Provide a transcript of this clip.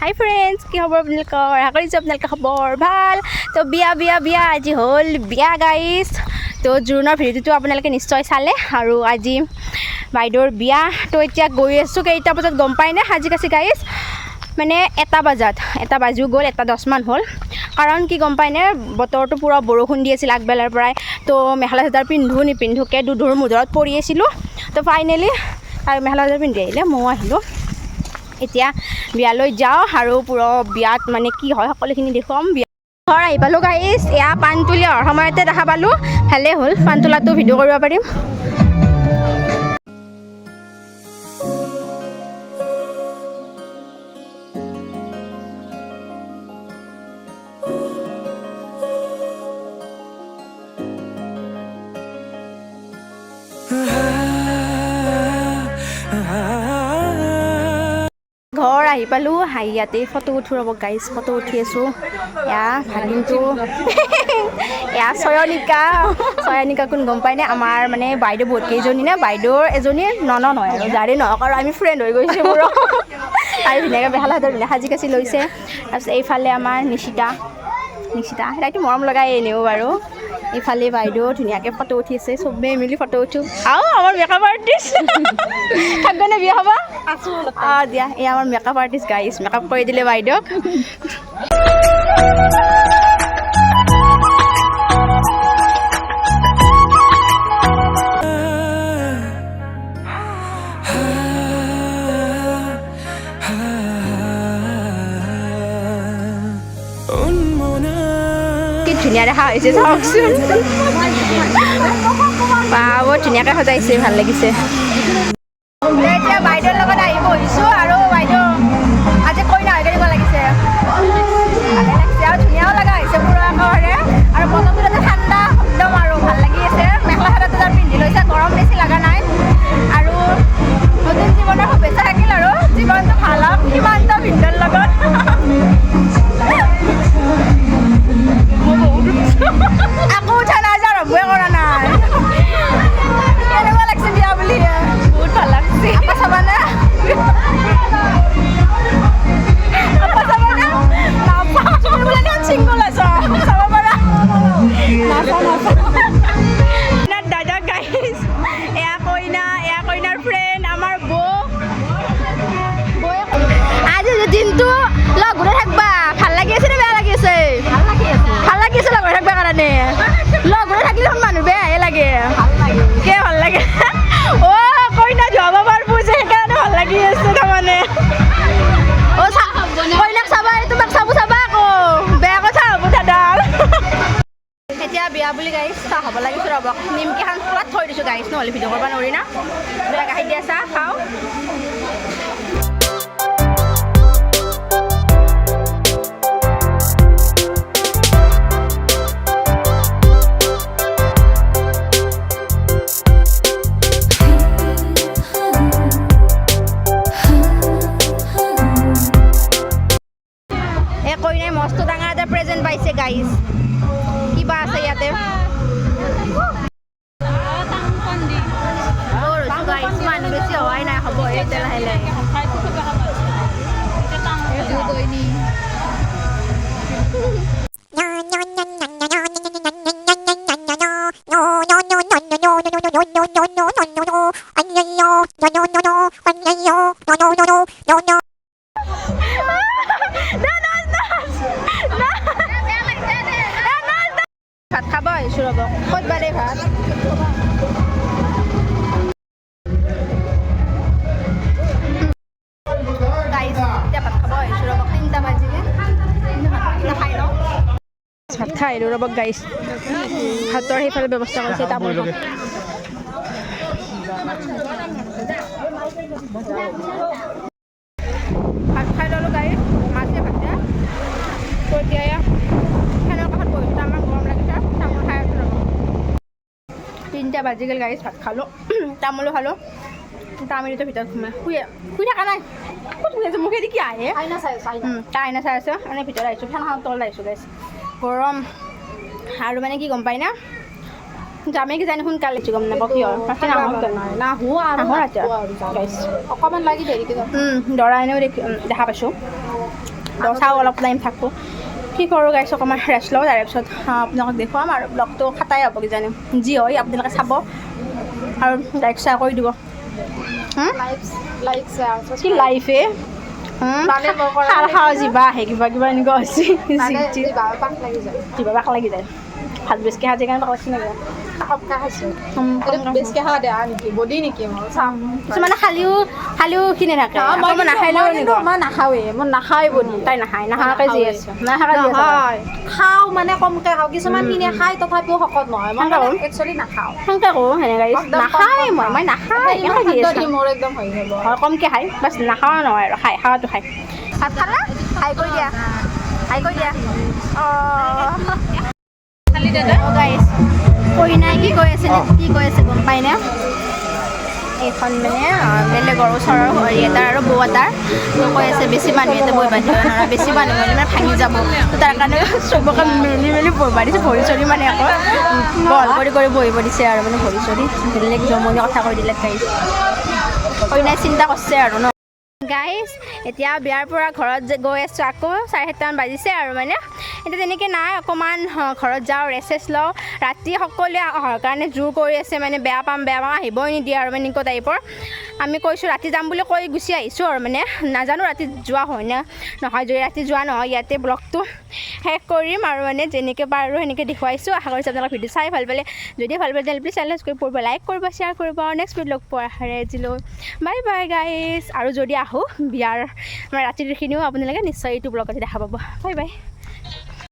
হাই friends, কি খবৰ আপোনালোকৰ? আশা কৰিছোঁ আপোনালোকৰ খবৰ ভাল। তো বিয়া আজি হ'ল বিয়া গাইজ। তো জোৰোণৰ ভিডিঅ'টো আপোনালোকে নিশ্চয় চালে। আৰু আজি বাইদেউৰ বিয়া। তো এতিয়া গৈ আছোঁ, কেইটা বজাত গম পায়নে সাজি কাচি গাইজ? মানে 1টা বাজিও গ'ল, 1:10 হ'ল। কাৰণ কি গম পায়নে, বতৰটো পূৰা বৰষুণ দি আছিল আগবেলাৰ পৰাই। তো মেখেলা চাদৰ নিপিন্ধোকৈ দুধুৰ মুধৰত পৰি আছিলোঁ। তো ফাইনেলি মেখেলা চাদৰ পিন্ধি আহিলে, ময়ো আহিলোঁ। এতিয়া বিয়ালৈ যাওঁ আৰু পুৰা বিয়াত মানে কি হয় সকলোখিনি দেখুৱাম। ঘৰ আহি পালোঁ গাইজ। এয়া পাণতুলি অহাৰ সময়তে দেখা পালোঁ। ভালেই হ'ল, পাণতোলাটো ভিডিঅ' কৰিব পাৰিম। ঘৰ আহি পালোঁ, ইয়াতে ফটো উঠো ৰ'ব গাইজ। ফটো উঠি আছোঁ। এয়া ভাগিনটো এয়া চয়নিকা কোন গম পায়নে? আমাৰ মানে বাইদেউ বহুত কেইজনী নে, বাইদেউৰ এজনী নহয় আৰু যাৰে নহওক আৰু আমি ফ্ৰেণ্ড হৈ গৈছোঁ মোৰ। তাই ধুনীয়াকৈ মেখেলা চাদৰ সাজি কাচি লৈছে। তাৰপিছত এইফালে আমাৰ নিশিতা তাইতো মৰম লগাই এনেও বাৰু। এইফালে বাইদেউ ধুনীয়াকৈ ফটো উঠিছে, চবেই মিলি ফটো উঠোঁ। আমাৰ মেকআপ আৰ্টিষ্ট থাকবনে বিয়া হ'ব? দিয়া, এই আমাৰ মেকআপ আৰ্টিষ্ট গাইজ। মেকআপ কৰি দিলে বাইদেউক। কি ধুনীয়া দেখা হৈছে চাওকচোন। বহুত ধুনীয়াকৈ সজাইছে, ভাল লাগিছে। এতিয়া বাইদেউৰ লগত আহি বহিছোঁ আৰু বাইদেউ আজি কইনা হৈ কেনেকুৱা লাগিছে? ভালে লাগিছে আৰু ধুনীয়াও লগা হৈছে পুৰা একেবাৰে। আৰু বতৰটো তাতে ঠাণ্ডা একদম আৰু ভাল লাগি আছে। মেখেলা চাদৰটো তাৰ পিন্ধি লৈছে, গৰম বেছি লগা নাই। আৰু নতুন জীৱনৰ শুভেচ্ছা থাকিল আৰু জীৱনটো ভাল হওক সীমান্ত ভিন্দৰ লগত। আকৌ উঠা নাই, আৰম্ভই কৰা নাই। কেনেকুৱা লাগিছে বিয়া বুলি? বহুত ভাল লাগছে। আপা চাবানে? চিংগল আছ চাব পাৰা। দাদা গাইজ, এয়া কইনাৰ ফ্ৰেণ্ড আমাৰ বৌ। আজি দিনটো লগ ঘূৰি থাকবা। ভাল লাগি আছে নে বেয়া লাগি আছে? ভাল লাগি আছে লগ ঘূৰি থাকবা কাৰণে। লগ ঘূৰি থাকিলে মানুহ বেয়াহে লাগে। কিয় ভাল লাগে? কইনা যোৱাব পাৰবো যে সেইকাৰণে ভাল লাগি আছে তাৰমানে। কইনাক চাবা, তোমাক চাবা আকৌ বেয়া কথা হ'ব দাদাৰ। এতিয়া বিয়া বুলি গাইছ চাহ হ'ব লাগিছোঁ ৰ'ব। নিমকিখন খোলাত থৈ দিছোঁ গাইছ, নহ'লে ভিডিঅ' কৰিব নোৱাৰি না। গাখীৰ দিয়া চাহ খাওঁ। কইনাই মস্ত ডাঙৰ এটা প্ৰেজেণ্ট পাইছে গাইজ। কিবা আছে ইয়াতে? মানুহ বেছি হোৱাই নাই, হ'ব এতিয়া লাহে লাহে। ভাত খাব আহিছোঁ ৰ'ব। ক'ত বাদে ভাত? এতিয়া ভাত খাব আহিছোঁ ৰ'ব। 3টা বাজিলে নাখাই ন? ভাত খাই আহিলোঁ ৰ'ব গাইছ। ভাতৰ সেইফালে ব্যৱস্থা কৰিছে তামোল। ভাত খাই ল'লোঁ গাইছ, মাছে ভাতে। তো এতিয়া ফেনৰ কাষত বহিছোঁ, আমাৰ গৰম লাগিছে। তামোল খাই আছোঁ ৰ'ব। 3টা বাজি গ'ল গাইছ, ভাত খালোঁ, তামোলো খালোঁ। তামিলিটোৰ ভিতৰত শুই থকা নাই। ক'ত শুই আছোঁ? মুখেদি কি আহে? আইনা চাই আছোঁ। মানে ভিতৰত আহিছোঁ, ফেনখন তলত আহিছোঁ গাইছ। গৰম আৰু মানে কি গম পাই না, যামে কি জানি সোনকালে গম নাপাওঁ কি হয়। অকণমান লাগি দেৰিকৈ দৰা এনেও দেখা পাইছোঁ। চাওঁ অলপ টাইম থাকোঁ কি কৰোঁ গাইছ অকণমান ৰেষ্ট লওঁ তাৰপিছত আপোনালোকক দেখুৱাম আৰু ব্লগটো খাটাই হ'ব কিজানি যি হয় আপোনালোকে চাব আৰু লাইক শ্বেয়াৰ কৰি দিব কি লাইফে খাৰ খাওঁ জিবা আহে কিবা কিবা এনেকুৱা হৈছে জিবা বাক লাগি যায় ভাত বেছিকৈ সাজি কাৰণে পাকলাইছে নেকি কিছুমানে খালিও কিনে থাকে নাখালেও মই নাখাওঁৱে মই নাখাওঁৱে বডি তাই নাখায় নাখাওঁকৈ যি আছে খাওঁ মানে কমকৈ খাওঁ কিছুমান কিনে খাই তথাপিও শকত নহয় মই একচুৱেলি নাখাওঁ সেনেকৈ কওঁ সেনেকৈ নাখায় মই নাখায় মোৰ একদম হৈ যাব হয় কমকৈ খায় বাছ নাখাওঁ নহয় আৰু খায় খাৱাটো খায় ভাত খালা খাই কৰি দিয়া কইনাই কি কৈ আছে গম পাইনে এইখন মানে বেলেগৰ ওচৰৰ হেৰি এটা আৰু বৌ এটাৰ কৈ আছে বেছি মানুহ ইয়াতে বহিব দিব নহয় বেছি মানুহ হ'লে মানে ভাঙি যাব তাৰ কাৰণে চবকে মেলি বহিব দিছে ভৰি চৰি মানে আকৌ বহল কৰি বহিব দিছে আৰু মানে ভৰি চৰি বেলেগ জমনি কথা কৈ দিলে গাইছ কইনাই চিন্তা কৰিছে আৰু ন গাইছ এতিয়া বিয়াৰ পৰা ঘৰত গৈ আছোঁ আকৌ 7:30মান বাজিছে আৰু মানে এতিয়া তেনেকৈ নাই অকণমান ঘৰত যাওঁ ৰেষ্ট লওঁ ৰাতি সকলোৱে অহাৰ কাৰণে জোৰ কৰি আছে মানে বেয়া পাম আহিবই নিদিয়ে আৰু মানে এনেকুৱা টাইপৰ আমি কৈছোঁ ৰাতি যাম বুলি কৈ গুচি আহিছোঁ আৰু মানে নাজানো ৰাতি যোৱা হয় নে নহয় যদি ৰাতি যোৱা নহয় ইয়াতে ব্লগটো শেষ কৰিম আৰু মানে যেনেকৈ পাৰোঁ সেনেকৈ দেখুৱাইছোঁ আশা কৰিছোঁ আপোনালোকৰ ভিডিঅ' চাই ভাল পালে যদি ভাল পালে তেতিয়াহ'লে প্লিজ চেনেল কৰি পঢ়িব লাইক কৰিব শ্বেয়াৰ কৰিব আৰু নেক্সট ভিডিঅ' লগ পোৱাৰ আশাৰে আজিলৈ বাই বাই গাইছ আৰু যদি আহোঁ বিয়াৰ ৰাতিৰখিনিও আপোনালোকে নিশ্চয় এইটো ব্লগতে দেখা পাব বাই বাই